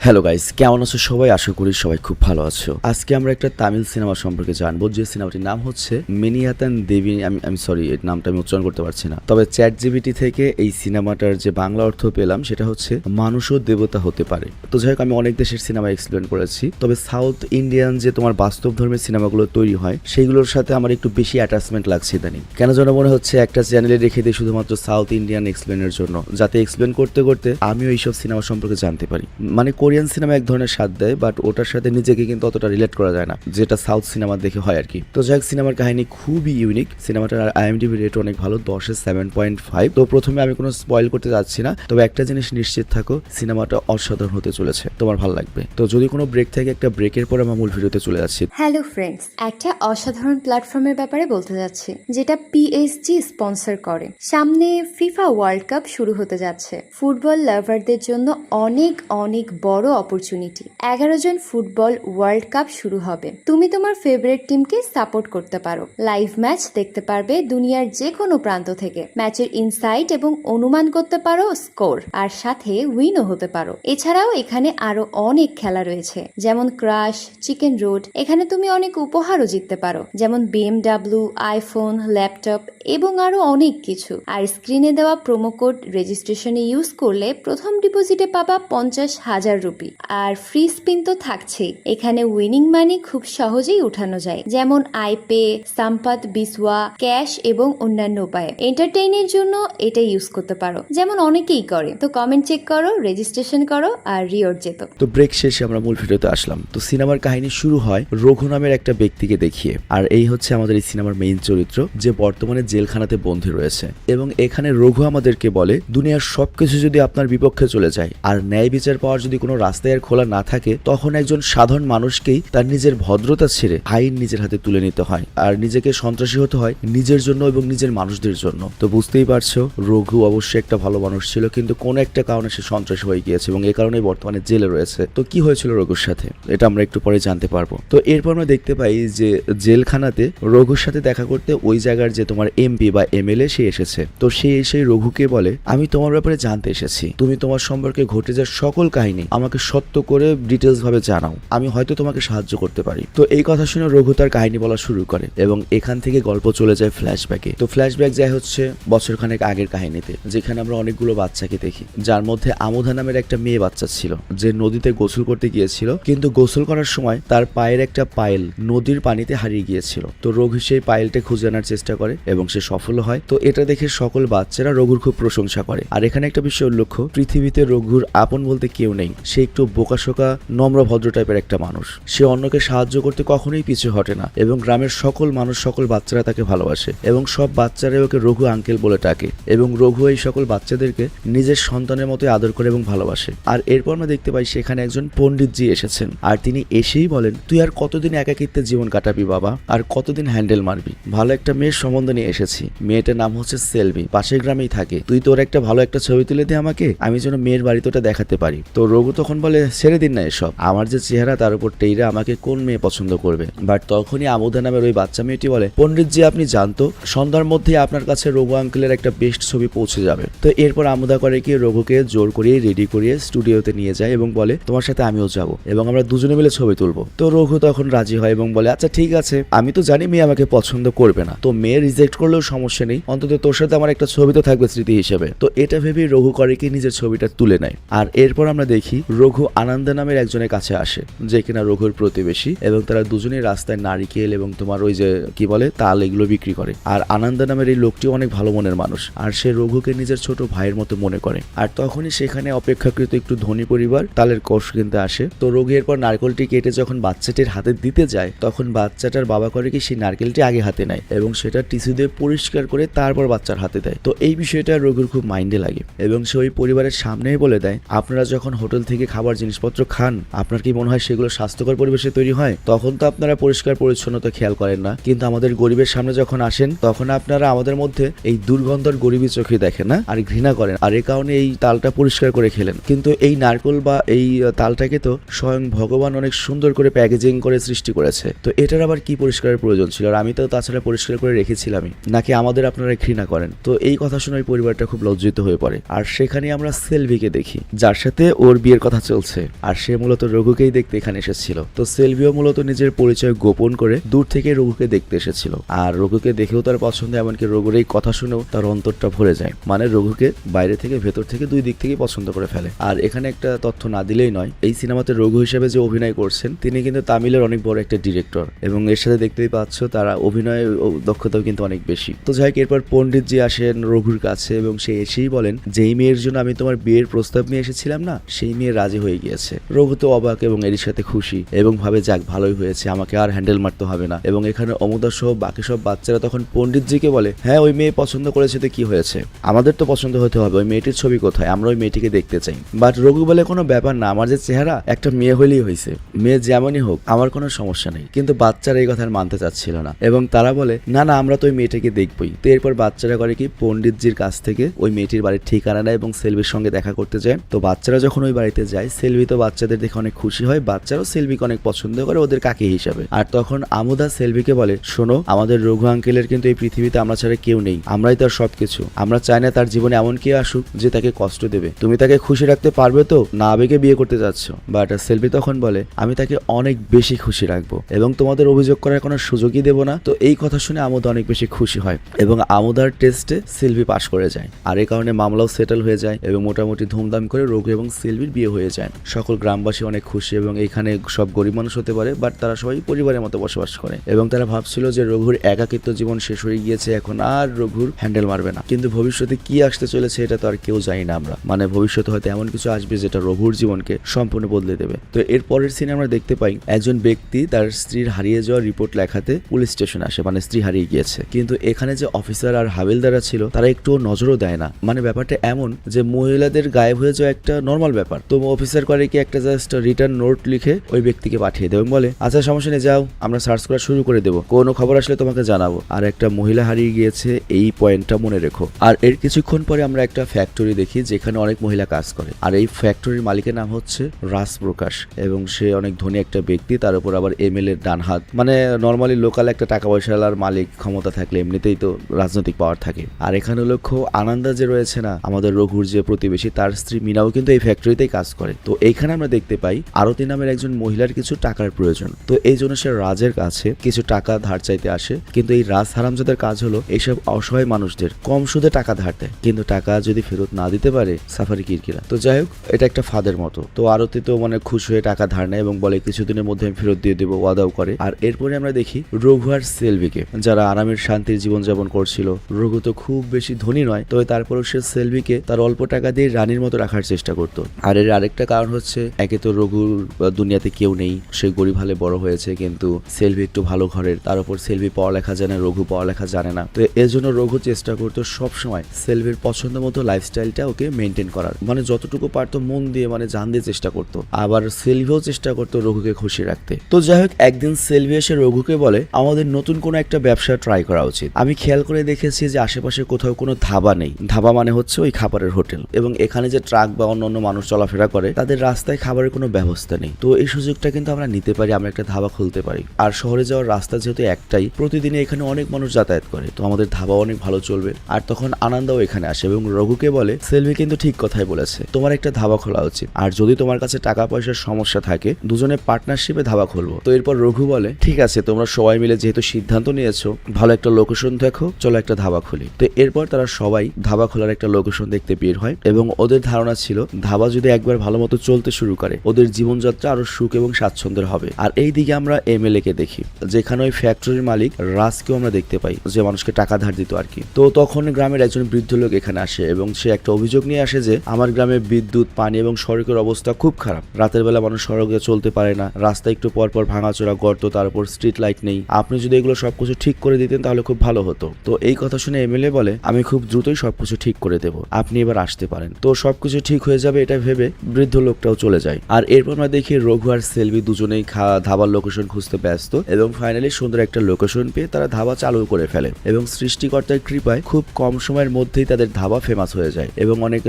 Hello guys, কেমন আছো সবাই? আশা করি সবাই খুব ভালো আছো। আজকে আমরা একটা তামিল সিনেমা সম্পর্কে জানবো, যে সিনেমাটির নাম হচ্ছে মিনিয়াতান দেবী। আমি সরি, এর নামটা আমি উচ্চারণ করতে পারছি না, তবে চ্যাট জিপিটি থেকে এই সিনেমাটার যে বাংলা অর্থ পেলাম সেটা হচ্ছে মানুষও দেবতা হতে পারে। তো যাই হোক, আমি অনেক দেশের সিনেমা এক্সপ্লেন করেছি, তবে সাউথ ইন্ডিয়ান যে তোমার বাস্তব ধর্মের সিনেমাগুলো তৈরি হয় সেইগুলোর সাথে আমার একটু বেশি অ্যাটাচমেন্ট লাগছে ইদানিং। কেন যেন মনে হচ্ছে একটা চ্যানেলে রেখে দিই শুধুমাত্র সাউথ ইন্ডিয়ান এক্সপ্লেনের জন্য, যাতে এক্সপ্লেন করতে করতে আমিও এইসব সিনেমা সম্পর্কে জানতে পারি। মানে কোরিয়ান সিনেমা এক ধরনের স্বাদ দেয়, বাট ওটার সাথে নিজেকে কিন্তু অতটা রিলেট করা যায় না, যেটা সাউথ সিনেমা দেখে হয় আর কি। তো যাই হোক, সিনেমার কাহিনী খুবই ইউনিক। সিনেমাটার IMDb রেট অনেক ভালো, 10-এ 7.5। তো প্রথমে আমি কোনো স্পয়েল করতে যাচ্ছি না, তবে একটা জিনিস নিশ্চিত থাকো, সিনেমাটা অসাধারণ হতে চলেছে, তোমার ভালো লাগবে। তো যদি কোনো ব্রেক থাকে, একটা ব্রেকের পর আমরা মূল ভিডিওতে চলে যাচ্ছি। হ্যালো ফ্রেন্ডস, একটা অসাধারণ প্ল্যাটফর্মের ব্যাপারে বলতে যাচ্ছি, যেটা PSG স্পন্সর করে। সামনে ফিফা ওয়ার্ল্ড কাপ শুরু হতে যাচ্ছে। ফুটবল লাভারদের জন্য অনেক অনেক বড় অপরচুনিটি। 11 জন ফুটবল ওয়ার্ল্ড কাপ শুরু হবে। তুমি তোমার ফেভারিট টিমকে সাপোর্ট করতে পারো, লাইভ ম্যাচ দেখতে পারবে দুনিয়ার যে কোনো প্রান্ত থেকে, ম্যাচের ইনসাইট এবং অনুমান করতে পারো স্কোর, আর সাথে উইনও হতে পারো। এছাড়াও এখানে আরো অনেক খেলা রয়েছে, যেমন ক্রাশ, চিকেন রোড। এখানে তুমি অনেক উপহারও জিততে পারো, যেমন BMW, আইফোন, ল্যাপটপ এবং আরো অনেক কিছু। আর স্ক্রিনে দেওয়া প্রোমো কোড রেজিস্ট্রেশনে ইউজ করলে প্রথম ডিপোজিটে পাবা 50,000 রুপি, আর ফ্রি স্পিন তো থাকছেই। এখানে উইনিং মানি খুব সহজেই উঠানো যায়, যেমন আইপে, সাম্পাত বিসওয়া, ক্যাশ এবং অন্যান্য উপায়ে। এন্টারটেইনের জন্য এটা ইউজ করতে পারো, যেমন অনেকেই করে। তো কমেন্ট চেক করো, রেজিস্ট্রেশন করো, আর রিওয়ার্ড যেত। তো ব্রেক শেষে আমরা মূল ভিডিওতে আসলাম। তো সিনেমার কাহিনী শুরু হয় রঘু নামের একটা ব্যক্তিকে দেখিয়ে, আর এই হচ্ছে আমাদের এই সিনেমার মেইন চরিত্র, যে বর্তমানে জেলখানাতে বন্দী রয়েছে। এবং এখানে রঘু আমাদেরকে বলে, দুনিয়ার সবকিছু যদি আপনার বিপক্ষে চলে যায় আর ন্যায় বিচার পাওয়ার যদি কোনো রাস্তায় আর খোলা না থাকে, তখন একজন সাধারণ মানুষকেই তার নিজের ভদ্রতা ছেড়ে আইন নিজের হাতে তুলে নিতে হয়, আর নিজেকে সন্ত্রাসী হতে হয় নিজের জন্য এবং নিজের মানুষদের জন্য। তো বুঝতেই পারছো, রঘু অবশ্যই একটা ভালো মানুষ ছিল, কিন্তু কোনো একটা কারণে সে সন্ত্রাসী হয়ে গিয়েছে এবং এই কারণেই বর্তমানে জেলে রয়েছে। তো কি হয়েছিল রঘুর সাথে, এটা আমরা একটু পরে জানতে পারবো। তো এরপর আমরা দেখতে পাই যে জেলখানাতে রঘুর সাথে দেখা করতে ওই জায়গার যে তোমার MP বা MLA সে এসেছে। তো সে এসে রঘুকে বলে, আমি তোমার ব্যাপারে জানতে এসেছি, তুমি তোমার সম্পর্কে ঘটে যাওয়ার সকল কাহিনী আমাকে সত্য করে ডিটেলস ভাবে জানাও, আমি হয়তো তোমাকে সাহায্য করতে পারি। তো এই কথা শুনে রঘু তার কাহিনী বলা শুরু করে এবং এখান থেকে গল্প চলে যায় ফ্ল্যাশব্যাকে। তো ফ্ল্যাশব্যাক যায় হচ্ছে বছরখানেক আগের কাহিনীতে, যেখানে আমরা অনেকগুলো বাচ্চাকে দেখি, যার মধ্যে আমোধা নামের একটা মেয়ে বাচ্চা ছিল, যে নদীতে গোসল করতে গিয়েছিল, কিন্তু গোসল করার সময় তার পায়ের একটা পায়েল নদীর পানিতে হারিয়ে গিয়েছিল। তো রঘু সেই পায়েলটা খুঁজে আনার চেষ্টা করে এবং সে সফল হয়। তো এটা দেখে সকল বাচ্চারা রঘুর খুব প্রশংসা করে। আর এখানে একটা বিষয় উল্লেখ্য, পৃথিবীতে রঘুর আপন বলতে কেউ নেই, সে একটু বোকাশোকা নম্র ভদ্র টাইপের একটা মানুষ। সে অন্যকে সাহায্য করতে কখনোই পিছু হটে না এবং গ্রামের সকল মানুষ, সকল বাচ্চারা তাকে ভালোবাসে এবং সব বাচ্চারা ওকে রঘু আঙ্কেল বলে ডাকে এবং রঘু এই সকল বাচ্চাদেরকে নিজের সন্তানের মতো আদর করে এবং ভালোবাসে। আর এরপর আমরা দেখতে পাই সেখানে একজন পণ্ডিতজি এসেছেন, আর তিনি এসেই বলেন, তুই আর কতদিন একাকিত্বে জীবন কাটাবি বাবা, আর কতদিন হ্যান্ডেল মারবি? ভালো একটা মেয়ের সম্বন্ধ নিয়ে এসেছি, মেয়েটার নাম হচ্ছে সেলভি, পাশের গ্রামেই থাকে, তুই তোর একটা ভালো একটা ছবি তুলে দে আমাকে, আমি যেন মেয়ের বাড়িতে ওটা দেখাতে পারি। তো রঘু তখন বলে, ছেড়ে দিন না এসব, আমার যে চেহারা তার উপর টেইরা আমাকে কোন মেয়ে পছন্দ করবে? বাট তখনই আমোদা নামের ওই বাচ্চা মেয়েটি বলে, পণ্ডিতজি আপনি জানতো, সন্ধ্যার মধ্যে আপনার কাছে রঘু আঙ্কেলের একটা বেস্ট ছবি পৌঁছে যাবে। তো এরপর আমোদা করে কি, রঘুকে জোর করিয়ে রেডি করিয়ে স্টুডিওতে নিয়ে যায় এবং বলে, তোমার সাথে আমিও যাব এবং আমরা দুজনে মিলে ছবি তুলবো। তো রঘু তখন রাজি হয় এবং বলে, আচ্ছা ঠিক আছে, আমি তো জানি মেয়ে আমাকে পছন্দ করবে না, তো মেয়ে রিজেক্ট করলেও সমস্যা নেই, অন্তত তোর সাথে আমার একটা ছবি তো থাকবে স্মৃতি হিসেবে। তো এটা ভেবেই রঘু করে কি, নিজের ছবিটা তুলে নেয়। আর এরপর আমরা দেখি রঘু আনন্দা নামের একজনের কাছে আসে, যে কিনা রঘুর প্রতিবেশী, এবং তারা দুজনেই রাস্তায় নারিকেল এবং তোমার ওই যে কি বলে তাল এগুলো বিক্রি করে। আর আনন্দা নামের এই লোকটি অনেক ভালো মনের মানুষ, আর সে রঘুকে নিজের ছোট ভাইয়ের মতো মনে করে। আর তখনই সেখানে অপেক্ষাকৃত একটু ধনী পরিবার তালের কষ কিনতে আসে। তো রঘু এরপর নারকেলটি কেটে যখন বাচ্চাটির হাতে দিতে যায়, তখন বাচ্চাটার বাবা করে কি, সেই নারকেলটি আগে হাতে নেয় এবং সেটা টিস্যু দিয়ে পরিষ্কার করে তারপর বাচ্চার হাতে দেয়। তো এই বিষয়টা রঘুর খুব মাইন্ডে লাগে এবং সে ওই পরিবারের সামনেই বলে দেয়, আপনারা যখন হোটেল থেকে খাবার জিনিসপত্র খান, আপনার কি মনে হয় সেগুলো স্বাস্থ্যকর পরিবেশে তৈরি হয়? তখন তো আপনারা পরিষ্কার পরিচ্ছন্নতা খেয়াল করেন না, কিন্তু আমাদের গরিবের সামনে যখন আসেন, তখন আপনারা আমাদের মধ্যে এই দুর্গন্ধর গরিবী চোখে দেখেন না আর ঘৃণা করেন, আর এই কারণে এই তালটা পরিষ্কার করে খেলেন। কিন্তু এই নারকেল বা এই তালটাকে তো স্বয়ং ভগবান অনেক সুন্দর করে প্যাকেজিং করে সৃষ্টি করেছে, তো এটার আবার কি পরিষ্কারের প্রয়োজন ছিল? আর আমি তো তাছাড়া পরিষ্কার করে রেখেছিলামই, নাকি আমাদের আপনারা ঘৃণা করেন? তো এই কথা শুনে ওই পরিবারটা খুব লজ্জিত হয়ে পড়ে। আর সেখানে আমরা সেলভিকে দেখি, যার সাথে ওর বিয়ের কথা কথা চলছে, আর সে মূলত রঘুকেই দেখতে এখানে এসেছিল। তো সেলভিও মূলত নিজের পরিচয় গোপন করে দূর থেকে রঘুকে দেখতে এসেছিল, আর রঘুকে দেখেও তার পছন্দ, এমনকি রঘুর এই কথা শুনেও তার অন্তরটা ভরে যায়। মানে রঘুকে বাইরে থেকে ভেতর থেকে দুই দিক থেকেই পছন্দ করে ফেলে। আর এখানে একটা তথ্য না দিলেই নয়, এই সিনেমাতে রঘু হিসেবে যে অভিনয় করছেন তিনি কিন্তু তামিলের অনেক বড় একটা ডিরেক্টর, এবং এর সাথে দেখতেই পাচ্ছ তারা অভিনয়ের দক্ষতাও কিন্তু অনেক বেশি। তো যাই হোক, এরপর পণ্ডিতজি আসেন রঘুর কাছে এবং সে এসেই বলেন, যেই মেয়ের জন্য আমি তোমার বিয়ের প্রস্তাব নিয়ে এসেছিলাম না, সেই মেয়ে রাজি হয়ে গিয়েছে। রঘু তো অবাক এবং এর সাথে খুশি এবং ভাবে যাক ভালোই হয়েছে, আমাকে আর হ্যান্ডেল মারতে হবে না। এবং এখানে অমুদা সহ বাকি সব বাচ্চারা তখন পণ্ডিতজিকে বলে, হ্যাঁ ওই মেয়ে পছন্দ করেছে তো কি হয়েছে, আমাদের তো পছন্দ হতে হবে, ওই মেয়েটির ছবি কোথায়, আমরা ওই মেয়েটিকে দেখতে চাই। বাট রঘু বলে, কোনো ব্যাপার না, আমার যে চেহারা, একটা মেয়ে হলেই হয়েছে, মেয়ে যেমনই হোক আমার কোনো সমস্যা নেই। কিন্তু বাচ্চারা এই কথা মানতে চাচ্ছিল না এবং তারা বলে, না না আমরা তো ওই মেয়েটাকে দেখবই। তো এরপর বাচ্চারা করে কি, পণ্ডিতজির কাছ থেকে ওই মেয়েটির বাড়ির ঠিকানা নেয় এবং সেলভির সঙ্গে দেখা করতে যায়। তো বাচ্চারা যখন ওই বাড়িতে যায়, সেলভি তো বাচ্চাদের দেখে অনেক খুশি হয়, বাচ্চারাও সেলভিকে অনেক পছন্দ করে ওদের কাকি হিসাবে। আর তখন আমুদা সেলভিকে বলে, শোনো আমাদের রঘু আঙ্কেলের কিন্তু এই পৃথিবীতে আমরা ছাড়া কেউ নেই, আমরাই তার সবকিছু, আমরা চাই না তার জীবনে এমন কেউ আসুক যে তাকে কষ্ট দেবে, তুমি তাকে খুশি রাখতে পারবে তো, না আবেগে বিয়ে করতে যাচ্ছ। বাট সেলভি তখন বলে, আমি তাকে অনেক বেশি খুশি রাখবো এবং তোমাদের অভিযোগ করার কোনো সুযোগই দেবো না। তো এই কথা শুনে আমুদা অনেক বেশি খুশি হয় এবং আমুদার টেস্টে সেলভি পাশ করে যায়, আর এই কারণে মামলাও সেটেল হয়ে যায় এবং মোটামুটি ধুমধাম করে রঘু এবং সেলভির বিয়ে হয়ে যায়। সকল গ্রামবাসী অনেক খুশি এবং এখানে সব গরিব মানুষ হতে পারে, বাট তারা সবাই পরিবারের মতো বসবাস করে এবং তারা ভাবছিল যে রঘুর একাকিত্ব জীবন শেষ হয়ে গিয়েছে, এখন আর রঘুর হ্যান্ডেল মারবে না। কিন্তু ভবিষ্যতে কি আসতে চলেছে এটা তো আর কেউ জানি না আমরা, মানে ভবিষ্যতে হয়তো এমন কিছু আসবে যেটা রঘুর জীবনকে সম্পূর্ণ বদলে দেবে। তো এর পরের সিনে আমরা দেখতে পাই একজন ব্যক্তি তার স্ত্রীর হারিয়ে যাওয়ার রিপোর্ট লেখাতে পুলিশ স্টেশনে আসে, মানে স্ত্রী হারিয়ে গিয়েছে। কিন্তু এখানে যে অফিসার আর হাবিলদাররা ছিল তারা একটু নজরও দেয় না, মানে ব্যাপারটা এমন যে মহিলাদের গায়েব হয়ে যাওয়া একটা নর্মাল ব্যাপার। তো অফিসার করে কি, একটা জাস্ট রিটার্ন নোট লিখে ওই ব্যক্তিকে পাঠিয়ে দেয় এবং বলে, আচ্ছা সমস্যা নেই, যাও আমরা সার্চ করা শুরু করে দেবো, কোনো খবর আসলে তোমাকে জানাবো। আর একটা মহিলা হারিয়ে গিয়েছে, এই পয়েন্টটা মনে রেখো। আর এর কিছুক্ষণ পরে আমরা একটা ফ্যাক্টরি দেখি যেখানে অনেক মহিলা কাজ করে, আর এই ফ্যাক্টরির মালিকের নাম হচ্ছে রাজ প্রকাশ এবং সে অনেক ধনী একটা ব্যক্তি, তার উপর আবার এমএলএ এর ডান হাত, মানে নর্মালি লোকাল একটা টাকা পয়সার মালিক ক্ষমতা থাকলে এমনিতেই তো রাজনৈতিক পাওয়ার থাকে। আর এখানে লক্ষ্য আনন্দা যে রয়েছে না, আমাদের রঘুর যে প্রতিবেশী, তার স্ত্রী মিনাও কিন্তু এই ফ্যাক্টরিতেই কাজ করে। তো এইখানে আমরা দেখতে পাই আরতি নামের একজন মহিলার কিছু টাকার প্রয়োজন, তো এই জন্য সে রাজের কাছে কিছু টাকা ধার চাইতে আসে। কিন্তু এই রাজ হারামজাদার কাজ হলো এইসব অসহায় মানুষদের কম সুদে টাকা ধার দেয়, কিন্তু টাকা যদি ফেরত না দিতে পারে সাফারি কিরকিরা। তো যাই হোক, এটা একটা ফাঁদের মতো। তো আরতি তো মানে খুশি হয়ে টাকা ধার নেয় এবং বলে কিছুদিনের মধ্যে আমি ফেরত দিয়ে দেবো, ওয়াদাও করে। আর এরপরে আমরা দেখি রঘু আর সেলভিকে, যারা আরামের শান্তির জীবনযাপন করছিল। রঘু তো খুব বেশি ধনী নয়, তবে তারপরেও সে সেলভিকে তার অল্প টাকা দিয়ে রানীর মতো রাখার চেষ্টা করতো। আর এর আরেকটা কারণ হচ্ছে, একে তো রঘুর দুনিয়াতে কেউ নেই, সে গরিব হালে বড় হয়েছে, কিন্তু সেলভি একটু ভালো ঘরের, তার উপর সেলভি পড়ালেখা জানে, রঘু পড়ালেখা জানে না। তো এর জন্য রঘু চেষ্টা করতো সবসময় সেলভির পছন্দ মতো লাইফস্টাইলটা ওকে মেনটেন করার, মানে যতটুকু পারতো মন দিয়ে, মানে জান দিয়ে চেষ্টা করতো। আবার সেলভিও চেষ্টা করতো রঘুকে খুশি রাখতে। তো যাই হোক, একদিন সেলভি এসে রঘুকে বলে, আমাদের নতুন কোনো একটা ব্যবসা ট্রাই করা উচিত। আমি খেয়াল করে দেখেছি যে আশেপাশে কোথাও কোনো ধাবা নেই, ধাবা মানে হচ্ছে ওই খাবারের হোটেল, এবং এখানে যে ট্রাক বা অন্য মানুষ চলাফেরা করে তাদের রাস্তায় খাবারের কোনো ব্যবস্থা নেই। তো এই সুযোগটা কিন্তু আমরা নিতে পারি, আমরা একটা ধাবা খুলতে পারি। আর শহরে যাওয়ার রাস্তা যেহেতু একটাই, প্রতিদিনই এখানে অনেক মানুষ যাতায়াত করে, তো আমাদের ধাবা অনেক ভালো চলবে। আর তখন আনন্দাও এখানে আসে এবং রঘুকে বলে, সেলভি কিন্তু ঠিক কথাই বলেছে, তোমার একটা ধাবা খোলা উচিত, আর যদি তোমার কাছে টাকা পয়সার সমস্যা থাকে দুজনে পার্টনারশিপে ধাবা খুলবো। তো এরপর রঘু বলে, ঠিক আছে তোমরা সবাই মিলে যেহেতু সিদ্ধান্ত নিয়েছো, ভালো একটা লোকেশন দেখো, চলো একটা ধাবা খুলি। তো এরপর তারা সবাই ধাবা খোলার একটা লোকেশন দেখতে বের হয় এবং ওদের ধারণা ছিল ধাবা যদি একবার ভালো মতো চলতে শুরু করে ওদের জীবনযাত্রা আরো সুখ এবং স্বাচ্ছন্দ্যের হবে। আর এইদিকে আমরা এমএলএ কে দেখি, যেখানে ওই ফ্যাক্টরির মালিক রাজকেও আমরা দেখতে পাই, যে মানুষকে টাকা ধার দিত আর কি। তো তখন গ্রামের একজন বৃদ্ধ লোক এখানে আসে এবং সে একটা অভিযোগ নিয়ে আসে যে আমার গ্রামে বিদ্যুৎ, পানি এবং সড়কের অবস্থা খুব খারাপ, রাতের বেলা মানুষ সড়কে চলতে পারে না, রাস্তা একটু পর পর ভাঙাচোরা, গর্ত, তার উপর স্ট্রিট লাইট নেই, আপনি যদি এগুলো সবকিছু ঠিক করে দিতেন তাহলে খুব ভালো হতো। তো এই কথা শুনে এমএলএ বলে, আমি খুব দ্রুতই সবকিছু ঠিক করে দেব, আপনি এবার আসতে পারেন। তো সবকিছু ঠিক হয়ে যাবে এটা ভেবে বৃদ্ধ লোকটাও চলে যায়। আর এরপর আমরা দেখি রঘু আর সেলভি দুজনেই ধাবার লোকেশন খুঁজতে ব্যস্ত এবং ফাইনালি সুন্দর একটা লোকেশন পেয়ে তারা ধাবা চালু করে ফেলে এবং সৃষ্টিকর্তার কৃপায় খুব কম সময়ের মধ্যেই তাদের ধাবা ফেমাস হয়ে যায় এবং অনেক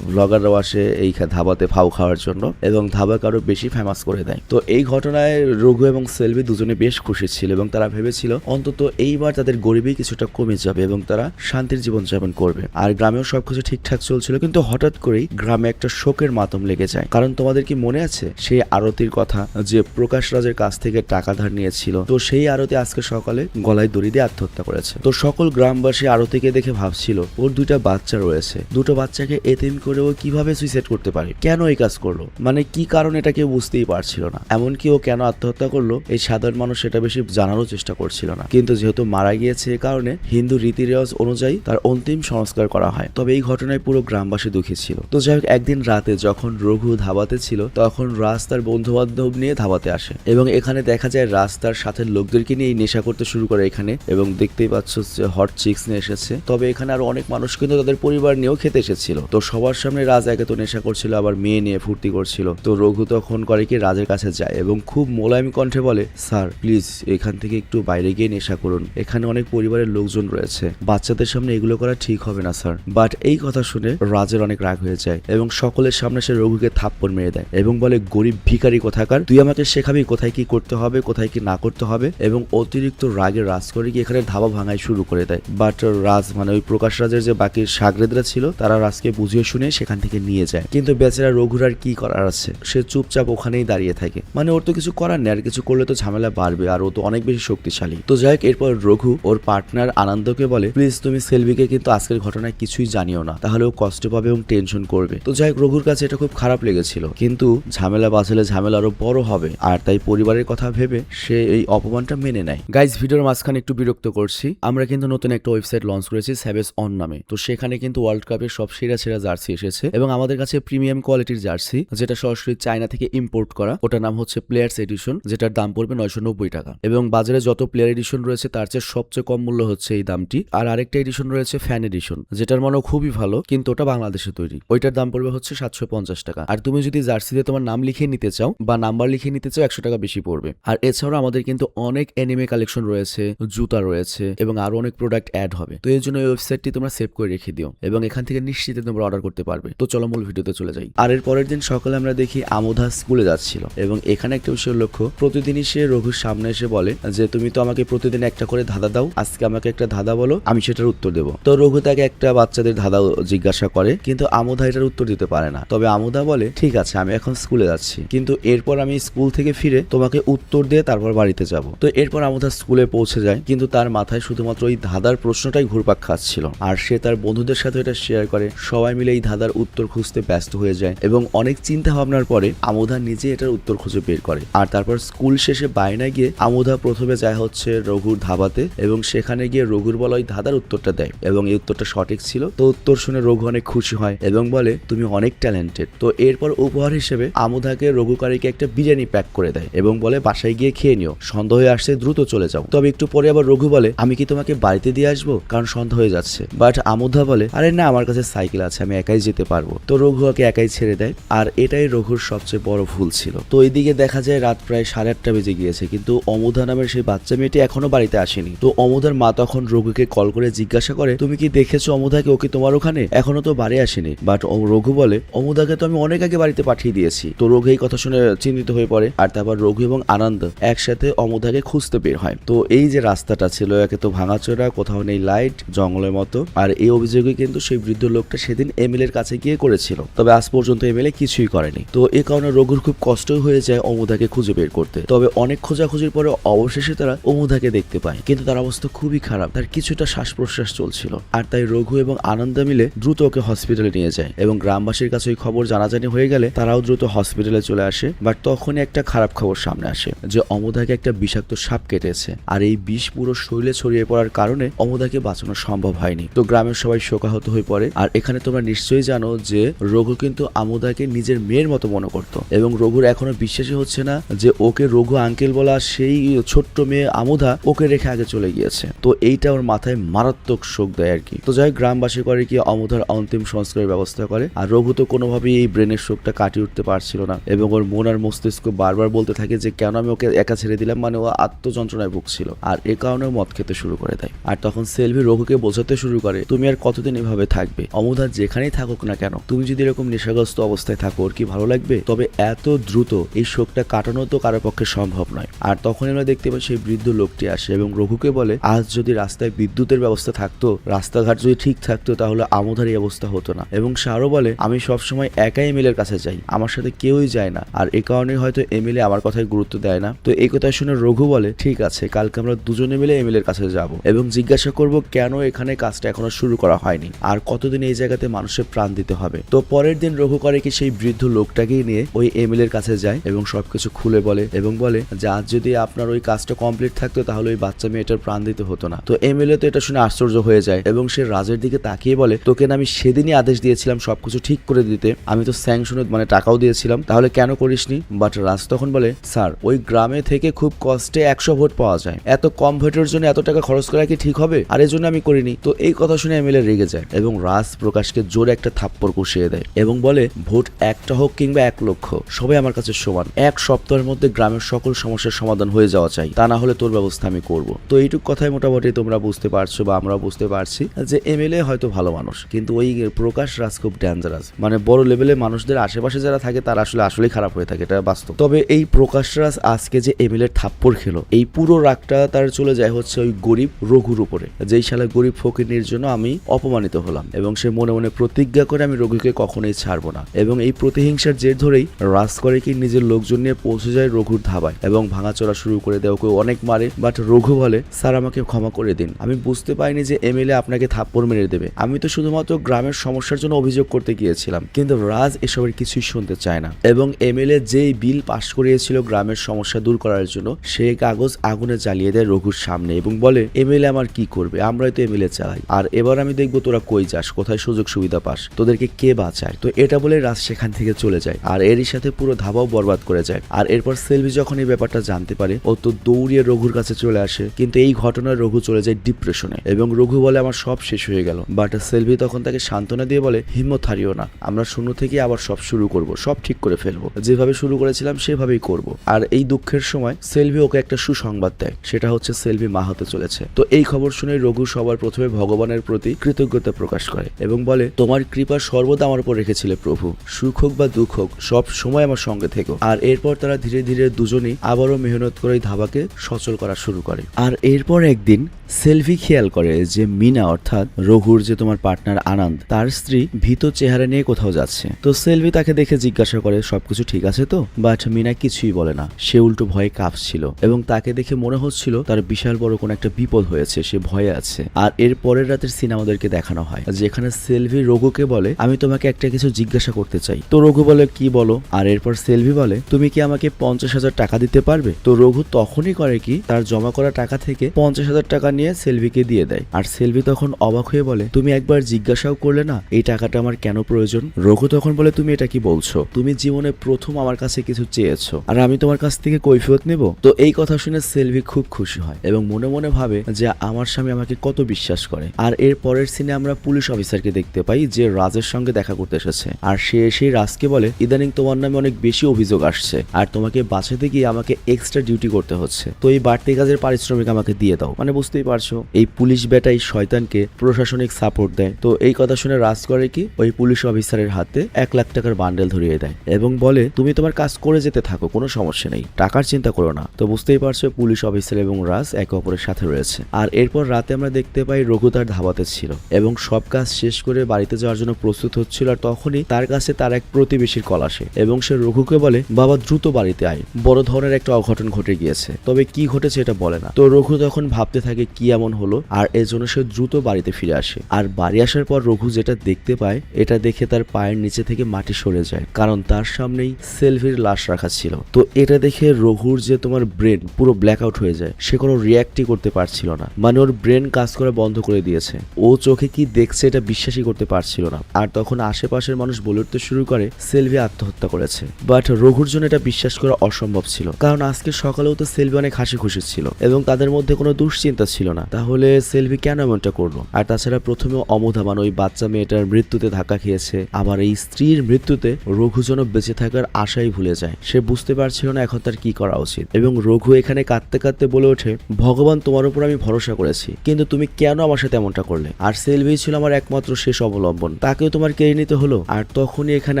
ব্লগাররাও আসে এই ধাবাতে ফাউ খাওয়ার জন্য এবং ধাবাকে আরো বেশি ফেমাস করে দেয়। তো এই ঘটনায় রঘু এবং সেলভি দুজনে বেশ খুশি ছিল এবং তারা ভেবেছিল অন্তত এইবার তাদের গরিবই কিছুটা কমে যাবে এবং তারা শান্তির জীবনযাপন করবে। আর গ্রামেও সবকিছু ঠিকঠাক চলছিল, কিন্তু হঠাৎ করেই গ্রামে একটা শোকের মাতম লেগে যায়। কারণ তোমাদের কি মনে আছে সেই আরতির কথা, যে প্রকাশ রাজের কাছ থেকে টাকা ধার নিয়েছিল? তো সেই আরতি আজকে সকালে গলায় দড়ি দিয়ে আত্মহত্যা করেছে। তো সকল গ্রামবাসী আরতিকে দেখে ভাবছিল ওর দুইটা বাচ্চা রয়েছে, দুটো বাচ্চাকে এতিম করে ও কিভাবে সুইসাইড করতে পারে, কেন এই কাজ করলো, মানে কি কারণ এটা কেউ বুঝতেই পারছিল না। এমনকি ও কেন আত্মহত্যা করলো এই সাধারণ মানুষ সেটা বেশি জানারও চেষ্টা করছিল না। কিন্তু যেহেতু মারা গিয়েছে এ কারণে হিন্দু রীতি রেওয়াজ অনুযায়ী তার অন্তিম সংস্কার করা হয়। তবে এই ঘটনায় পুরো গ্রামবাসী দুঃখী ছিল। তো যাই হোক, একদিন রাতে যখন রঘু ধাবাতে ছিল তখন রাজ তার বন্ধু বান্ধব নিয়ে ধাবাতে আসে এবং এখানে দেখা যায় রাজ তার সাথে লোকদেরকে নিয়ে নেশা করতে শুরু করে এখানে, এবং দেখতেই পাচ্ছ যে হট চিক্স নিয়ে এসেছে। তবে এখানে আরো অনেক মানুষ কিন্তু তাদের পরিবার নিয়েও খেতে এসেছিল। তো সবার সামনে রাজ একে তো নেশা করছিল, আবার মেয়ে নিয়ে ফুর্তি করছিল। তো রঘু তখন করে কি রাজের কাছে যায় এবং খুব মোলায়েম কণ্ঠে বলে, স্যার প্লিজ এখান থেকে একটু বাইরে গিয়ে নেশা করুন, এখানে অনেক পরিবারের লোকজন রয়েছে, বাচ্চাদের সামনে এগুলো করা ঠিক হবে না স্যার। বাট এই কথা শুনে রাজের অনেক রাগ হয়ে যায় এবং সকলের সামনে সে রঘুকে থাপ্পড় মেরে দেয় এবং বলে, গরিব ভিখারি কোথাকার, তুই আমাকে শেখাবি কোথায় কি করতে হবে কোথায় কি না করতে হবে। এবং অতিরিক্ত রাগে রাজ করে কি এখানে ধাবা ভাঙাই শুরু করে দেয়। বাট রাজ মানে ওই প্রকাশ রাজের যে বাকি সাগরেদরা ছিল তারা রাজকে বুঝিয়ে শুনে সেখান থেকে নিয়ে যায়। কিন্তু বেচারা রঘুর আর কি করার আছে, সে চুপচাপ ওখানেই দাঁড়িয়ে থাকে। মানে ওর তো কিছু করার নেই, আর কিছু করলে তো ঝামেলা বাড়বে, আর ও তো অনেক বেশি শক্তিশালী। তো যাই হোক, এরপর রঘু ওর পার্টনার আনন্দকে বলে, প্লিজ তুমি সেলভিকে কিন্তু আজকের ঘটনায় কিছুই জানিও না, তাহলে ও কষ্ট পাবে এবং টেনশন করবে। তো যাই হোক, রঘুর কাছে এটা খুব খারাপ লেগেছিল, কিন্তু ঝামেলা বাঁচলে ঝামেলা আরো বড় হবে, আর তাই পরিবারের কথা ভেবে সে এই অপমানটা মেনে নেয়। গাইজ, ভিডিওর মাঝখানে একটু বিরক্ত করছি, আমরা কিন্তু নতুন একটা ওয়েবসাইট লঞ্চ করেছি স্যাভেজ অন নামে। তো সেখানে কিন্তু ওয়ার্ল্ড কাপের সব সেরা সেরা জার্সি এসেছে এবং আমাদের কাছে প্রিমিয়াম কোয়ালিটির জার্সি, যেটা সরাসরি চায়না থেকে ইম্পোর্ট করা, ওটার নাম হচ্ছে প্লেয়ার্স এডিশন, যেটার দাম পড়বে 990 টাকা। এবং বাজারে যত প্লেয়ার এডিশন রয়েছে তার চেয়ে সবচেয়ে কম মূল্য হচ্ছে এই দামটি। আর আরেকটা এডিশন রয়েছে ফ্যান এডিশন, যেটার মানও খুবই ভালো, কিন্তু ওটা বাংলাদেশে তৈরি, ওইটার দাম পড়বে হচ্ছে 750 টাকা। আর তুমি যদি জার্সিতে তোমার নাম লিখে নিতে চাও বা নাম্বার লিখে নিতে চাও 100 টাকা বেশি পড়বে। আর এছাড়াও আমাদের কিন্তু অনেক অ্যানিমে কালেকশন রয়েছে, জুতা রয়েছে এবং আরো অনেক প্রোডাক্ট অ্যাড হবে। তো এই জন্য এই ওয়েবসাইটটি তোমরা সেভ করে রেখে দিও এবং এখান থেকে নিশ্চিতে তোমরা অর্ডার করতে পারবে। তো চলো মূল ভিডিওতে চলে যাই। আর এর পরের দিন সকালে আমরা দেখি আমোধা স্কুলে যাচ্ছিল এবং এখানে একটা বিষয় লক্ষ্য, প্রতিদিনই সে রঘুর সামনে এসে বলে যে তুমি তো আমাকে প্রতিদিন একটা করে ধাঁধা দাও, আজকে আমাকে একটা ধাঁধা বলো, আমি সেটার উত্তর দেবো। তো রঘু তাকে একটা বাচ্চাদের ধাঁধা জিজ্ঞাসা করে, কিন্তু আমোধা এটার উত্তর দিতে পারে না। তবে আমোধা বলে, ঠিক আছে আমি এখন স্কুলে যাচ্ছি, কিন্তু এরপর আমি স্কুল থেকে ফিরে তোমাকে উত্তর দিয়ে তারপর বাড়িতে যাব। তো এরপর আমোধা স্কুলে পৌঁছে যায়, কিন্তু তার মাথায় শুধুমাত্র ওই ধাঁধার প্রশ্নটাই ঘুরপাক খাচ্ছিল। আর সে তার বন্ধুদের সাথে এটা শেয়ার করে, সবাই মিলে এই ধাঁধার উত্তর খুঁজতে ব্যস্ত হয়ে যায় এবং অনেক চিন্তা ভাবনার পরে আমোধা নিজে এটার উত্তর খুঁজে বের করে। আর তারপর স্কুল শেষে বায়নায় গিয়ে আমোধা প্রথমে যায় হচ্ছে রঘুর ধাবাতে এবং সেখানে গিয়ে রঘুর বলা ওই ধাঁধার উত্তরটা দেয় এবং এই উত্তরটা সঠিক ছিল। তো উত্তর শুনে রঘু অনেক খুশি হয় এবং বলে তুমি অনেক ট্যালেন্টেড। তো এরপর উপহার হিসেবে আমোধাকে রঘুকারীকে একটা বিরিয়ানি প্যাক করে দেয় এবং বলে বাসায় গিয়ে খেয়ে নিও, সন্ধ্যা হয়ে আসছে দ্রুত চলে যাও। তবে একটু পরে আবার রঘু বলে, আমি কি তোমাকে বাড়িতে দিয়ে আসবো, কারণ সন্ধ্যা হয়ে যাচ্ছে। বাট আমোধা বলে, আরে না আমার কাছে সাইকেল আছে, আমি একাই যেতে পারবো। তো রঘু ওকে একাই ছেড়ে দেয়, আর এটাই রঘুর সবচেয়ে বড় ভুল ছিল। তো এইদিকে দেখা যায় রাত প্রায় 8:30 বেজে গিয়েছে, কিন্তু অমুধা নামের সেই বাচ্চা মেয়েটি এখনো বাড়িতে আসেনি। তো অমুধার মা তখন রঘুকে কল করে জিজ্ঞাসা করে, তুমি কি দেখেছো অমুধাকে, ওকে তোমার ওখানে এখনো তো বাড়ি আসেনি। বাট রঘু বলে, অমুধাকে তো আমি অনেক আগে বাড়িতে পাঠিয়ে দিয়েছি। তো রঘু এই কথা শুনে চিন্তিত হয়ে পড়ে, আর তারপর রঘু এবং আনন্দ একসাথে অমুধাকে খুঁজতে বের হয়। তো এই যে রাস্তাটা ছিল একে তো ভাঙাচোরা, কোথাও নেই লাইট, জঙ্গলের মতো। আর এই অভিযোগে কিন্তু সেই বৃদ্ধ লোকটা সেদিন এমএলএর কাছে গিয়ে করেছিল, তবে আজ পর্যন্ত এমএলএ কিছুই করেনি। তো এই কারণে রঘুর খুব কষ্ট হয়ে যায় অমুধাকে খুঁজে বের করতে। তবে অনেক খোঁজাখুঁজির পরে অবশেষে তারা অমুধাকে দেখতে পায়, কিন্তু তার অবস্থা খুবই খারাপ, তার কিছুটা শ্বাস প্রশ্বাস চলছিল। আর তাই রঘু এবং আনন্দ মিলে দ্রুত ওকে হসপিটালে নিয়ে যায় এবং গ্রামবাসীর কাছে ওই খবর জানাজানি হয়ে গেলে তারাও দ্রুত হসপিটালে চলে আসে। বাট তখনই একটা খারাপ খবর সামনে আসে যে অমুধাকে একটা বিষাক্ত সাপ কেটেছে, আর এই বিষ পুরো শরীরে ছড়িয়ে পড়ার কারণে অমুধাকে বাঁচানো সম্ভব হয়নি। তো গ্রামের সবাই শোকাহত হয়ে পড়ে। আর এখানে তোমরা নিশ্চয়ই জানো যে রঘু কিন্তু আমুধাকে নিজের মেয়ের মতো মনে করত এবং রঘুর এখনো বিশ্বাসই হচ্ছে না যে ওকে রঘু আঙ্কেল বলা সেই ছোট্ট মেয়ে আমুধা ওকে রেখে আগে চলে গিয়েছে। তো এইটা ওর মাথায় মারাত্মক শোক দেয় আর কি। তো যাই গ্রামবাসী করে কি অমুধার অন্তিম সংস্কারের ব্যবস্থা করে। আর রঘু তো কোনোভাবেই এই ব্রেনের শোকটা কাটিয়ে উঠতে পারছিল না এবং ওর মন আর মস্তিষ্ক বারবার বলতে থাকে যে কেন আমি ওকে একা ছেড়ে দিলাম, মানে ও আত্মযন্ত্রণায় ভুগছিল। আর এ কারণেও মদ খেতে শুরু করে দেয়। আর তখন সেলভি রঘুকে বোঝাতে শুরু করে, তুমি আর কতদিন এভাবে থাকবে, অমুধা যেখানেই থাকুক না কেন, তুমি যদি এরকম নেশাগ্রস্ত অবস্থায় থাকো ওর কি ভালো লাগবে? তবে এত দ্রুত এই শোকটা কাটানো তো কারো পক্ষে সম্ভব নয়। আর তখন আমরা দেখতে পাই সেই বৃদ্ধ লোকটি আসে এবং রঘুকে বলে, আজ যদি রাস্তায় বিদ্যুতের ব্যবস্থা থাকতো, রাস্তাঘাট যদি ঠিক থাকতো, তাহলে আমুধার এই অবস্থা হতো না। এবং সে আরো বলে, আমি সবসময় এক একাই এমিলের কাছে যাই, আমার সাথে কেউই যায় না, আর এ কারণে হয়তো এমিলে আমার কথায় গুরুত্ব দেয় না। তো এই কথা শুনে রঘু বলে ঠিক আছে, কালকে আমরা দুজনে মিলে এমিলের কাছে যাব এবং জিজ্ঞাসা করব কেন এখানে কাজটা এখনো শুরু করা হয়নি আর কতদিন এই জায়গাতে মানুষের প্রাণ দিতে হবে। তো পরের দিন রঘু করে কি সেই বৃদ্ধ লোকটাকেই নিয়ে ওই এমিলের কাছে যায় এবং সবকিছু খুলে বলে এবং বলে যে আজ যদি আপনার ওই কাজটা কমপ্লিট থাকতো তাহলে ওই বাচ্চা মেয়েটার প্রাণ দিতে হতো না। তো এমিলে তো এটা শুনে আশ্চর্য হয়ে যায় এবং সে রাজের দিকে তাকিয়ে বলে তোকে না আমি সেদিনই আদেশ দিয়েছিলাম সবকিছু ঠিক করে দিতে, আমি তো স্যাংশনে মানে টাকাও দিয়েছিলাম, তাহলে কেন করিসনি? বাট রাজ তখন বলে স্যার ওই গ্রামে থেকে খুব কষ্টে 100 ভোট পাওয়া যায়, এত কম ভোটের জন্য এত টাকা খরচ করা কি ঠিক হবে? আর এই জন্য আমি করিনি। তো এই কথা শুনে এমিলে রেগে যায় এবং রাজ প্রকাশকে জোরে একটা থাপ্পড় কষিয়ে দেয় এবং বলে ভোট একটা হোক কিংবা 1 লক্ষ সবাই আমার কাছে সমান, 1 সপ্তাহের মধ্যে গ্রামের সকল সমস্যার সমাধান হয়ে যাওয়া চাই, তা না হলে তোর ব্যবস্থা আমি করব। তো এইটুক কথাই মোটামুটি তোমরা বুঝতে পারছো বা আমরা বুঝতে পারছি যে এমএলএ হয়তো ভালো মানুষ, কিন্তু ওই প্রকাশ রাজ খুব ডেঞ্জারাস, মানে বড় লেভেলে মানুষদের আশেপাশে যারা থাকে তারা আসলেই খারাপ হয়ে থাকে, এটা বাস্তব। তবে এই প্রকাশ রাজ আজকে যে এমএলএর থাপ্পড় খেলো এই পুরো রাগটা তার চলে যায় হচ্ছে ওই গরিব রঘুর উপরে, যেই শালা গরিব ফকিরের জন্য আমি অপমানিত হলাম, এবং সে মনে মনে প্রতিজ্ঞা করে আমি রঘুকে কখনোই ছাড়বো না। এবং এই প্রতিহিংসার জের ধরেই রাজ করে কি নিজের লোকজন নিয়ে পৌঁছে যায় রঘুর ধাবায় এবং ভাঙাচোরা শুরু করে দেয়, ওকে অনেক মারে। বাট রঘু বলে স্যার আমাকে ক্ষমা করে দিন, আমি বুঝতে পারিনি যে এমএলএ আপনাকে থাপ্পড় মেরে দেবে, আমি তো শুধুমাত্র গ্রামের সমস্যার জন্য অভিযোগ করতে গিয়েছিলাম। কিন্তু রাজ এসবের কিছুই শুনতে চায় না এবং এমএলএ যেই বিল পাশ করিয়েছিল গ্রামের সমস্যা দূর করার জন্য সেই কাগজ আগুনে জ্বালিয়ে দেয় রঘুর সামনে এবং বলে এমএলএ আমার কি করবে, আমরাই তো এমএলএ চালাই, আর এবার আমি দেখবো তোরা কই যাস, কোথায় সুযোগ সুবিধা পাস, তোদেরকে কে বাঁচায়। তো এটা বলে রাজ সেখান থেকে চলে যায় আর এরই সাথে পুরো ধাবাও বরবাদ করে যায়। আর এরপর সেলভি যখন এই ব্যাপারটা জানতে পারে ও তো দৌড়িয়ে রঘুর কাছে চলে আসে, কিন্তু এই ঘটনায় রঘু চলে যায় ডিপ্রেশনে এবং রঘু বলে আমার সব শেষ হয়ে গেল। বাট সেলভি তখন তাকে সান্ত্বনা দিয়ে বলে হিম্মত হারিও না, আমরা শূন্য থেকে আবার সব শুরু করব, সব ঠিক করে ফেলবো, যেভাবে শুরু করেছিলাম সেভাবেই করব। আর এই দুঃখের সময় সেলভি ওকে একটা সুসংবাদ দেয়, সেটা হচ্ছে সেলভি মা হতে চলেছে। তো এই খবর শুনে রঘু সবার প্রথমে ভগবানের প্রতি কৃতজ্ঞতা প্রকাশ করে এবং বলে তোমার কৃপা সর্বদা আমার উপর রেখেছিলে প্রভু, সুখ হোক বা দুঃখ হোক সব সময় আমার সঙ্গে থেকো। আর এরপর তারা ধীরে ধীরে দুজনেই আবারও মেহনত করে ধাবাকে সচল করা শুরু করে। আর এরপর একদিন সেলভি খেয়াল করে যে মিনা অর্থাৎ রঘুর যে তোমার পার্টনার আনন্দ তার স্ত্রী ভীত চেহারা নিয়ে কোথাও যাচ্ছে। তো সেলভি তাকে দেখে জিজ্ঞাসা করে সবকিছু ঠিক আছে তো? বাট মিনা কিছুই বলে না, সে উল্টো ভয়ে কাঁপছিল এবং তাকে দেখে মনে হচ্ছিল তার বিশাল বড় কোনো একটা বিপদ হয়েছে, সে ভয়ে আছে। আর এর পরের রাতের সিন আমাদেরকে দেখানো হয় যেখানে সেলভি রঘুকে বলে আমি তোমাকে একটা কিছু জিজ্ঞাসা করতে চাই। তো রঘু বলে কি বলো? আর এরপর সেলভি বলে তুমি কি আমাকে 50,000 টাকা দিতে পারবে? তো রঘু তখনই করে কি তার জমা করা টাকা থেকে 50,000 টাকা নিয়ে সেলভিকে দিয়ে দেয়। আর সেলভি তখন অবাক হয়ে বলে তুমি একবার জিজ্ঞাসাও করলে না এই টাকাটা আমার কেন প্রয়োজন? রঘু তখন বলে তুমি এটা কি বলছো? তুমি জীবনে প্রথম আমার কাছে কিছু চেয়েছো আর আমি তোমার কাছ থেকে কৈফিয়ত নেব? তো এই কথা শুনে সেলভি খুব খুশি হয় এবং মনে মনে ভাবে যে আমার স্বামী আমাকে কত বিশ্বাস করে। আর এর পরের সিনে আমরা পুলিশ অফিসারকে দেখতে পাই যে রাজের সঙ্গে দেখা করতে এসেছে। আর সে এসেই রাজকে বলে ইদানিং তোমার নামে অনেক বেশি অভিযোগ আসছে আর তোমাকে বাঁচাতে গিয়ে আমাকে এক্সট্রা ডিউটি করতে হচ্ছে, তো এই বাড়তি কাজের পারিশ্রমিক আমাকে দিয়ে দাও। মানে বুঝতেই পারছো এই পুলিশ বেটাই শয়তানকে প্রশাসনিক সাপোর্ট দেয়। তো এই কথা শুনে রাজ করে কি ওই পুলিশ অফিসারের হাতে 1 লাখ টাকার বান্ডেল ধরিয়ে দেয় এবং বলে তুমি তোমার কাজ করে যেতে থাকো, কোনো সমস্যা নেই, টাকার চিন্তা করো না। তো বুঝতেই পারছো পুলিশ অফিসার এবং রাজ একে অপরের সাথে রয়েছে। আর এরপর রাতে আমরা দেখতে পাই রঘু তার ধাবাতে ছিল এবং সব কাজ শেষ করে বাড়িতে যাওয়ার জন্য প্রস্তুত হচ্ছিল। আর তখনই তার কাছে তার এক প্রতিবেশীর কল আসে এবং সে রঘুকে বলে বাবা দ্রুত বাড়িতে আয়, বড় ধরনের একটা অঘটন ঘটে গিয়েছে। তবে কি ঘটেছে এটা বলে না। তো রঘু তখন ভাবতে থাকে কি এমন হলো, আর এজন্য সে দ্রুত বাড়িতে ফিরে আসে। আর বাড়ি আসার পর রঘু যেটা দেখতে পায় এটা দেখে তার পায়ের নিচে থেকে মাটি সরে যায়, কারণ তার সামনেই সেলভির লাশ রাখা ছিল। তো এটা দেখে রঘুর যে তোমার ব্রেন পুরো ব্ল্যাক আউট হয়ে যায়, সে কোনো রিয়াক্টই করতে পারছিল না, মানে ওর ব্রেন কাজ করা বন্ধ করে দিয়েছে। ও চোখে কি দেখছে এটা বিশ্বাসই করতে পারছিল না। আর তখন আশেপাশের মানুষ বলে উঠতে শুরু করে সেলভি আত্মহত্যা করেছে। বাট রঘুর জন্য এটা বিশ্বাস করা অসম্ভব ছিল, কারণ আজকে সকালেও তো সেলভি অনেক হাসি খুশি ছিল এবং তাদের মধ্যে কোনো দুশ্চিন্তা ছিল না, তাহলে সেলভি কেন এমনটা করলো? আর তাছাড়া প্রথমে অমুধা মানে ওই বাচ্চা মেয়েটার মৃত্যুতে ধাক্কা খেয়েছে, আবার এই স্ত্রীর মৃত্যুতে রঘু যেন বেঁচে থাকার আশাই ভুলে যায়। সে বুঝতে পারছিল না এখন তার কি করা উচিত এবং রঘু এখানে কাঁদতে কাঁদতে বলে ওঠে ভগবান তোমার উপর আমি ভরসা করেছি, কিন্তু তুমি কেন আমার সাথে এমনটা করলে? আর সেলভি ছিল আমার একমাত্র শেষ অবলম্বন, তাকেও তোমার কেড়ে নিতে হলো। আর তখনই এখানে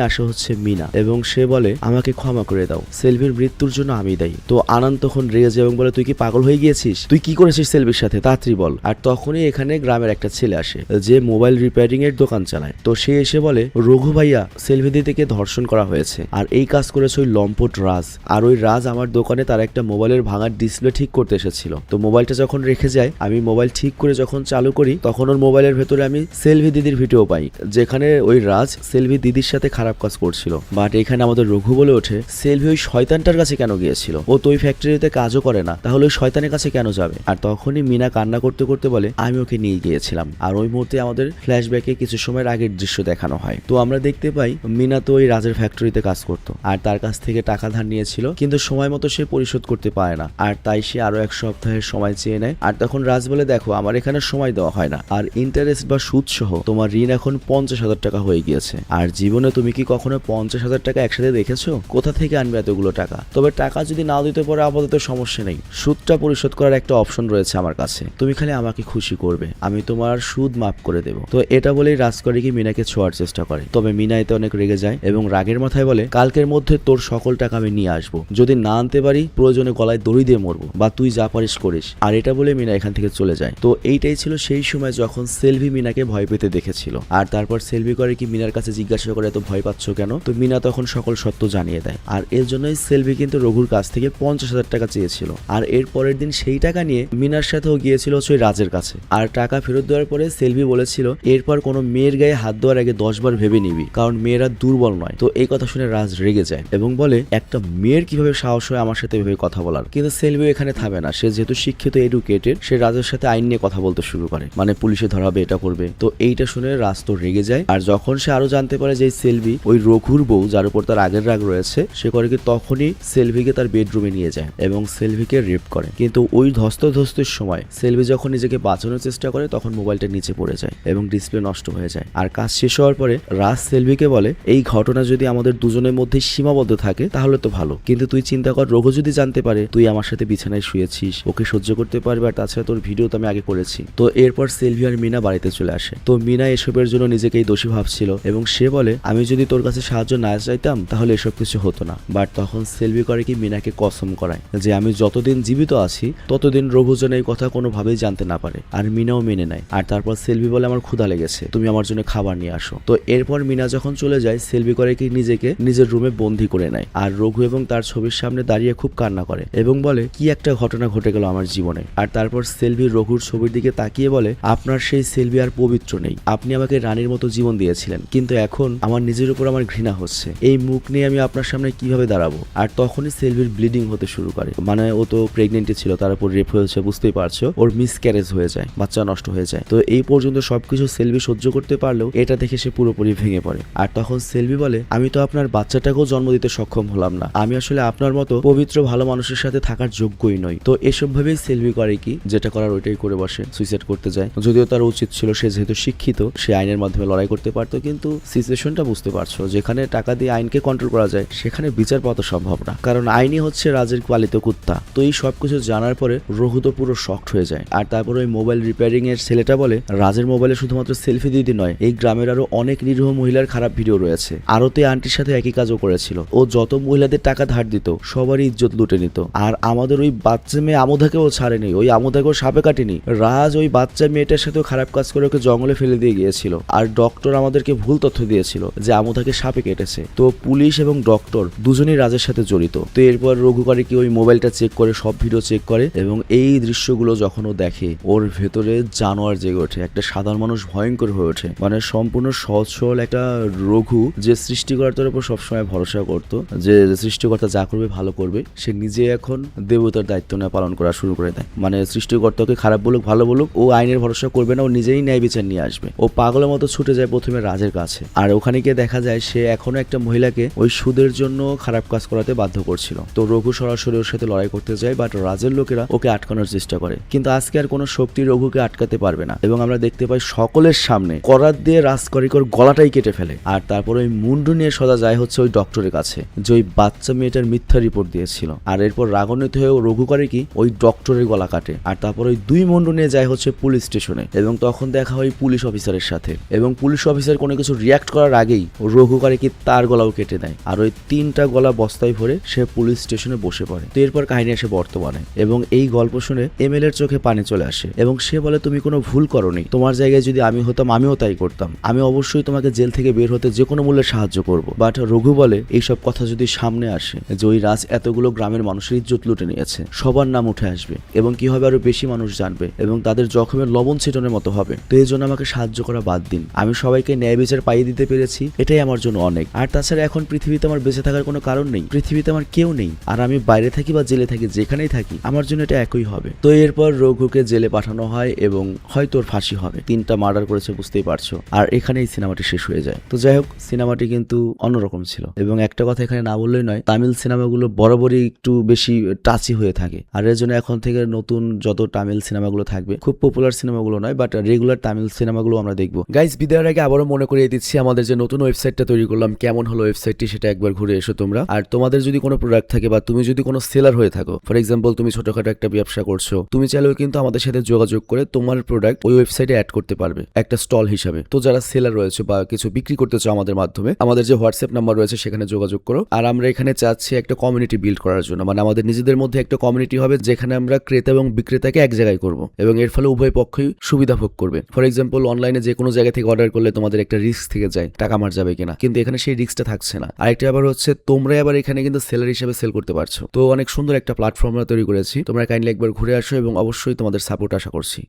আসা হচ্ছে মিনা এবং সে বলে আমাকে ক্ষমা করে দাও, সেলভির মৃত্যুর জন্য আমি দায়ী। তো আনন্দ তখন রেগে যায় এবং বলে তুই কি পাগল হয়ে গিয়েছিস? তুই কি করেছিস সেলভির সাথে, তাড়াতাড়ি বল। আর তখনই এখানে গ্রামের একটা ছেলে আসে যে মোবাইল রিপেয়ারিং এর দোকান চালায়। তো সে এসে বলে রঘু ভাইয়া সেলভি দিদিকে ধর্ষণ করা হয়েছে, আর এই কাজ করেছে ওই লম্পট রাজ। আর ওই রাজ আমার দোকানে তার একটা মোবাইলের ভাঙার ডিসপ্লে ঠিক করতে এসেছিল। তো মোবাইলটা যখন রেখে যায়, আমি মোবাইল ঠিক করে যখন চালু করি, তখন ওর মোবাইলের ভেতরে আমি সেলভি দিদির ভিডিও পাই, যেখানে ওই রাজ সেলভি দিদির সাথে খারাপ কাজ করছিল। বাট এখানে আমাদের রঘু বলে ওঠে, সেলভি ওই শয়তানটার কাছে কেন গিয়েছিল? ও তো ওই ফ্যাক্টরিতে কাজও করে না, তাহলে ওই শয়তানের কাছে কেন যাবে? আর তখনই মিনা কান্না করতে করতে বলে, আমি ওকে নিয়ে গিয়েছিলাম। আর ওই মুহূর্তে আমাদের ফ্ল্যাশব্যাকে কিছু সময়ের আগের দৃশ্য দেখানো হয়। তো আমরা দেখতে পাই মিনা তো ওই রাজের ফ্যাক্টরিতে কাজ করতো, আর তার কাছ থেকে টাকা ধার নিয়েছিল, কিন্তু সময় মতো সে পরিশোধ করতে পারে না, আর তাই সে আরো 1 সপ্তাহের সময় চেয়ে নেয়। আর তখন রাজ বলে, দেখো আমার এখানে সময় দেওয়া হয় না, আর ইন্টারেস্ট বা সুদ সহ তোমার ঋণ এখন 50,000 টাকা হয়ে গিয়েছে। আর জীবনে তুমি কি কখনো 50,000 টাকা একসাথে দেখেছো? কোথা থেকে আনবে এতগুলো টাকা? তবে টাকা যদি নাও দিতে পারো আপাতত সমস্যা নেই, সুদটা পরিশোধ করার একটা অপশন রয়েছে আমার কাছে, তুমি খালি আমাকে খুশি করবে, আমি তোমার সুদ মাফ করে দেবো। তো এটা বলেই রাজকরিকি মিনাকে ছোঁয়ার চেষ্টা করে, তবে মিনা এতে অনেক রেগে যায় এবং রাগের মাথায় বলে, কালকের মধ্যে তোর সকল টাকা আমি নিয়ে আসবো, যদি না আনতে পারি প্রয়োজনে গলায় দড়ি দিয়ে মরবো, বা তুই যা পারিস করিস। আর এটা বলে মিনা এখান থেকে চলে যায়। তো এইটাই ছিল সেই সময় যখন সেলভি মিনাকে ভয় পেতে দেখেছিল। আর তারপর সেলভি করে কি মিনার কাছে জিজ্ঞাসা করে, এত ভয় পাচ্ছ কেন? তো মিনা তখন সকল সত্য জানিয়ে দেয়। আর এর জন্যই সেলভি কিন্তু রঘুর কাছ থেকে 50,000 টাকা চেয়েছিল। আর এর পরের দিন সেই টাকা নিয়ে মিনার সাথেও গিয়েছিল ওই রাজের কাছে। আর টাকা ফেরত দেওয়ার পরে সেলভি বলেছিল, এরপর কোনো মেয়ের গায়ে হাত দেওয়ার আগে 10 বার ভেবে নিবি, কারণ মেয়েরা দুর্বল নয়। তো এই কথা শুনে রাজ রেগে যায় এবং বলে, একটা মেয়ের কিভাবে সাহস হয় আমার সাথে এভাবে কথা বলার? কিন্তু সেলভি এখানে থামে না, সে যেহেতু শিক্ষিত এডুকেটেড, সে রাজের সাথে আইন নিয়ে কথা বলতে শুরু করে, মানে পুলিশে ধরাবে, এটা করবে। তো এইটা শুনে রাজ তো রেগে যায়। আর যখন সে আরো জানতে পারে যে সেলভি ওই রঘুর বউ, যার উপর তার আগের রাগ রয়েছে, সে করে কি তখনই সেলভিকে তার বেডরুমে নিয়ে যায় এবং সেলভিকে রেপ করে। কিন্তু ওই ধস্তের সময় সেলভি যখন নিজেকে বাঁচানোর চেষ্টা করে, তখন মোবাইলটা নিচে পড়ে যায় এবং ডিসপ্লে নষ্ট হয়ে যায়। আর কাজ শেষ হওয়ার পরে রাজ সেলভিকে বলে, এই ঘটনা যদি আমাদের দুজনের মধ্যে সীমাবদ্ধ থাকে তাহলে তো ভালো, কিন্তু তুই চিন্তা কর, রঘু যদি জানতে পারে তুই আমার সাথে বিছানায় শুয়েছিস, ওকে সহ্য করতে পারবে? আর তাছাড়া তোর ভিডিও তো আমি আগে করেছি। তো এরপর সেলভি আর মিনা বাড়িতে চলে আসে। তো মিনা এসবের জন্য নিজেকেই দোষী ভাবছিল এবং সে বলে, আমি যদি তোর কাছে সাহায্য না চাইতাম তাহলে এসব কিছু হতো না। বাট তখন সেলভি করে কি মিনাকে কসম করায় যে আমি যতদিন জীবিত আছি ততদিন রঘু যেন এই কথা কোনোভাবেই জানতে না পারে। আর মিনাও মেনে নেয়। আর তারপর সেলভি বলে, আমার ক্ষুধা লেগেছে, তুমি আমার জন্য খাবার নিয়ে আসো। তো এরপর মিনা যখন চলে যায়, সেলভি করে কি নিজেকে নিজের রুমে বন্দি করে নেয়। আর রঘু এবং তার ছবির সামনে দাঁড়িয়ে খুব কান্না করে এবং বলে, কি একটা ঘটনা ঘটে গেল আমার জীবনে। আর তারপর সেলভি রঘুর ছবির দিকে তাকিয়ে বলে, আপনার সেই সেলভি আর পবিত্র নেই, আপনি আমাকে রানীর মতো জীবন দিয়েছিলেন, কিন্তু এখন আমার নিজের উপর আমার ঘৃণা হচ্ছে, এই মুখ নিয়ে আমি আপনার সামনে কিভাবে দাঁড়াবো? আর তখনই সেলভির ব্লিডিং হতে শুরু করে, মানে ও তো প্রেগনেন্টই ছিল, তার উপর রেপ হয়েছে, বুঝতেই পারছো, ওর মিসক্যারেজ হয়ে যায়, বাচ্চা নষ্ট হয়ে যায়। তো এই পর্যন্ত সবকিছু সেলভি সহ্য করতে পারলেও এটা দেখে সে পুরোপুরি ভেঙে পড়ে। আর তখন সেলভি বলে, আমি তো আপনার বাচ্চাটাকেও জন্ম দিতে সক্ষম হলাম না, আমি আসলে আপনার মতো পবিত্র ভালো মানুষের সাথে থাকার যোগ্যই নই। তো এসব ভাবেই সেলভি করে কি যেটা করার ওইটাই করে বসে, সুইসাইড করতে যায়। যদিও তার উচিত ছিল, সে যেহেতু শিক্ষিত সে আইনের মাধ্যমে লড়াই করতে পারতো, কিন্তু সিচুয়েশনটা বুঝতে পারছো, যেখানে টাকা দিয়ে আইনকে কন্ট্রোল করা যায় সেখানে বিচার পাওয়া সম্ভব না, কারণ আইনই হচ্ছে রাজের পালিত কুত্তা। তো এই সবকিছু জানার পরে রঘু তো পুরো শকড হয়ে যায়। আর তারপর ওই মোবাইল রিপেয়ারিং এর ছেলেটা বলে, রাজের মোবাইলে শুধুমাত্র সেলফি দিদি নয়, এই গ্রামের আরো অনেক নিরীহ মহিলার খারাপ ভিডিও রয়েছে। আরতে আন্টির সাথে একই কাজও করেছিল, ও যত মহিলাদের টাকা ধার দিত সবারই ইজ্জত লুটে নিত। আর আমাদের ওই বাচ্চা মেয়ে আমোধাকেও ছাড়েনি, ওই আমোধাকেও সাপে কাটেনি। রাজ ওই বাচ্চা মেয়েটার সাথেও খারাপ কাজ করে ওকে জঙ্গলে ফেলে দিয়ে গিয়েছিল। আর ডক্টর আমাদেরকে ভুল তথ্য দিয়েছিল যে আমোধাকে সাপে কেটেছে। তো পুলিশ এবং ডক্টর দুজনেই রাজের সাথে জড়িত। তো এরপর রঘু করে কি ওই মোবাইলটা চেক করে, সব ভিডিও চেক করে, এবং এই দৃশ্যগুলো যখন ও দেখে ওর ভেতরে জানোয়ার জেগে ওঠে, একটা সাধারণ মানুষ ভয়ঙ্কর হয়ে ওঠে। মানে সম্পূর্ণ সহজ সরল একটা রঘু, যে সৃষ্টিকর্তার উপর সবসময় ভরসা করতো, যে সৃষ্টিকর্তা যা করবে ভালো করবে, সে নিজে এখন দেবতার দায়িত্ব নেওয়া পালন করা শুরু করে দেয়। মানে সৃষ্টিকর্তাকে খারাপ বলুক ভালো বলুক, ও আইনের ভরসা করবে না, ও নিজেই ন্যায় বিচার নিয়ে আসবে। ও পাগলের মতো ছুটে যায় প্রথমে রাজের কাছে। আর ওখানে গিয়ে দেখা যায় সে এখনো একটা মহিলাকে ওই সুদের জন্য খারাপ কাজ করাতে বাধ্য করছিল। তো রঘু সরাসরি ওর সাথে লড়াই করতে যায়, বাট রাজের লোকেরা ওকে আটকানোর চেষ্টা করে, কিন্তু আজকে আর কোনো শক্তি রঘুকে আটকাতে পারবে না। এবং আমরা দেখতে পাই সকলের সামনে করাত দিয়ে রাজকরিকর গলাটাই কেটে ফেলে। আর তারপর ওই মুন্ডু নিয়ে সদা যায় হচ্ছে ওই ডক্টরের কাছে, যে ওই বাচ্চা মেয়েটার মিথ্যা রিপোর্ট দিয়েছিল। আর এরপর রাগান্বিত হয়ে রঘু করে কি ওই ডক্টরের গলা কাটে। আর তারপর ওই দুই মুন্ডু নিয়ে যায় হচ্ছে পুলিশ স্টেশনে, এবং তখন দেখা হয় পুলিশ অফিসারের সাথে, এবং পুলিশ অফিসার কোনো কিছু রিয়াক্ট করার আগেই রঘু করে কি তার গলাও কেটে দেয়। আর ওই 3টা গলা বস্তায় ভরে সে পুলিশ স্টেশনে বসে পড়ে। তো এরপর কাহিনী আসে বর্তমানে, এবং এই গল্প শুনে এমএল এর চোখে পানি চলে আসে, এবং সে বলে, তুমি কোনো ভুল করোনি, তোমার জায়গায় যদি আমি হতাম আমিও তাই করতাম, আমি অবশ্যই তোমাকে জেল থেকে বের হতে হতে যে কোনো মূল্যে সাহায্য করব। বাট রঘু বলে এইসব কথা যদি সামনে আসে যে ওই রাজ এতগুলো গ্রামের মানুষের ইজ্জত লুটে নিয়েছে, সবার নাম উঠে আসবে এবং কি হবে আরো বেশি মানুষ জানবে এবং তাদের জখমের লবণ ছিটনের মতো হবে। তো এই জন্য আমাকে সাহায্য করা বাদ দিন, আমি সবাইকে ন্যায় বিচার পাইয়ে দিতে পেরেছি, এটাই আমার জন্য অনেক। আর তাছাড়া এখন পৃথিবীতে আমার বেঁচে থাকার কোনো কারণ নেই, পৃথিবীতে আমার কেউ নেই, আর আমি বাইরে থাকি বা জেলে থাকি, যেখানেই থাকি আমার জন্য এটা একই হবে। তো এরপর রঘুকে জেলে পাঠানো হয় এবং হয়তো ওর ফাঁসি হবে, 3টা মার্ডার করেছে বুঝতেই পারছো। আর এখানেই সিনেমাটি শেষ হয়ে যায়। তো যাই হোক, সিনেমাটি কিন্তু অন্যরকম ছিল এবং একটা কথা এখানে না বললেই নয়, তামিল সিনেমাগুলো বরাবরই একটু বেশি টাচি হয়ে থাকে। আর এর জন্য এখন থেকে নতুন যত তামিল সিনেমাগুলো থাকবে, খুব পপুলার সিনেমাগুলো নয় বাট রেগুলার তামিল সিনেমাগুলো আমরা দেখবো। গাইস, বিদায়ের আগে আবারও মনে করিয়ে দিচ্ছি আমাদের যে নতুন ওয়েবসাইটটা তৈরি করলাম, কেমন হলো ওয়েবসাইটটি সেটা একবার ঘুরে এসো তোমরা। আর তোমাদের যদি কোনো প্রোডাক্ট থাকে বা তুমি যদি কোনো সেলার হয়ে থাকো, ফর এক্সাম্পল তুমি ছোটখাটো একটা ব্যবসা করছো, তুমি চাইলেও কিন্তু আমাদের সাথে যোগাযোগ করে তোমার প্রোডাক্ট ওই ওয়েবসাইটে অ্যাড করতে পারবে একটা স্টল হিসাবে। তো যারা সেলার রয়েছে বা কিছু বিক্রি করতে চাও আমাদের মাধ্যমে, আমাদের যে হোয়াটসঅ্যাপ নাম্বার রয়েছে সেখানে যোগাযোগ করো। আর আমরা এখানে চাচ্ছি একটা কমিউনিটি বিল্ড করার জন্য, মানে আমাদের নিজেদের মধ্যে একটা কমিউনিটি হবে যেখানে আমরা ক্রেতা এবং বিক্রেতাকে এক জায়গায় করব এবং এর ফলে উভয় পক্ষই সুবিধা ভোগ করবে। ফর এক্সাম্পল অনলাইনে যে কোনো জায়গা থেকে অর্ডার করলে তোমাদের একটা রিস্ক থেকে যায় টাকা মার যাবে কিনা, কিন্তু এখানে সেই রিস্কটা থাকছে না। আরেকটা ব্যাপার হচ্ছে তোমরাই আবার এখানে কিন্তু সেলার হিসেবে সেল করতে পারছো। তো অনেক সুন্দর একটা প্ল্যাটফর্ম তৈরি করেছি, তোমরা কাইন্ডলি একবার ঘুরে আসো এবং অবশ্যই তোমাদের সাপোর্ট আশা করছি।